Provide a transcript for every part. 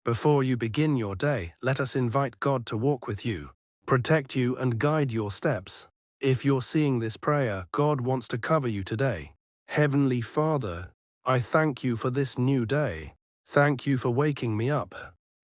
Before you begin your day, let us invite God to walk with you, protect you, and guide your steps. If you're seeing this prayer, God wants to cover you today. Heavenly Father, I thank you for this new day. Thank you for waking me up,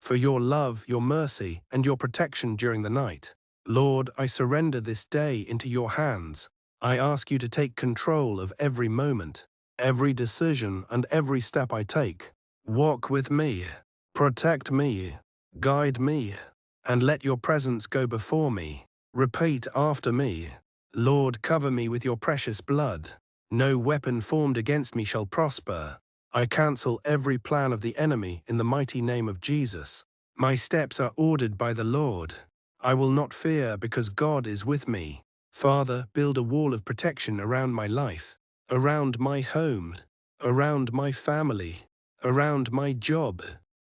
for your love, your mercy, and your protection during the night. Lord, I surrender this day into your hands. I ask you to take control of every moment, every decision, and every step I take. Walk with me, protect me, guide me, and let your presence go before me. Repeat after me. Lord, cover me with your precious blood. No weapon formed against me shall prosper. I cancel every plan of the enemy in the mighty name of Jesus. My steps are ordered by the Lord. I will not fear because God is with me. Father, build a wall of protection around my life, around my home, around my family, around my job,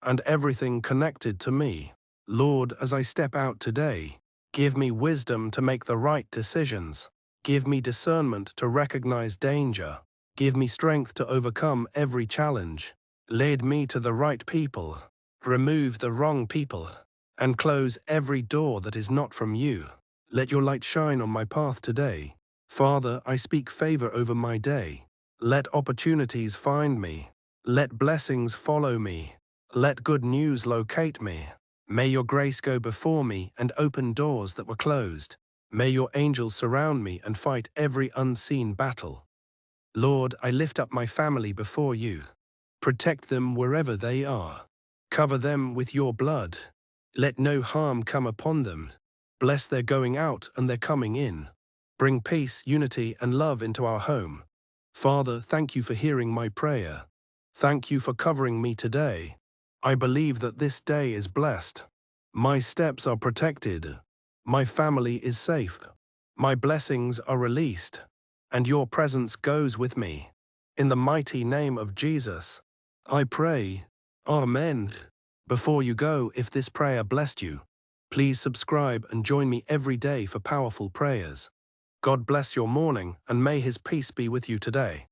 and everything connected to me. Lord, as I step out today, give me wisdom to make the right decisions. Give me discernment to recognize danger. Give me strength to overcome every challenge. Lead me to the right people. Remove the wrong people, and close every door that is not from you. Let your light shine on my path today. Father, I speak favor over my day. Let opportunities find me. Let blessings follow me. Let good news locate me. May your grace go before me and open doors that were closed. May your angels surround me and fight every unseen battle. Lord, I lift up my family before you. Protect them wherever they are. Cover them with your blood. Let no harm come upon them. Bless their going out and their coming in. Bring peace, unity, and love into our home. Father, thank you for hearing my prayer. Thank you for covering me today. I believe that this day is blessed. My steps are protected. My family is safe. My blessings are released. And your presence goes with me. In the mighty name of Jesus, I pray. Amen. Before you go, if this prayer blessed you, please subscribe and join me every day for powerful prayers. God bless your morning, and may His peace be with you today.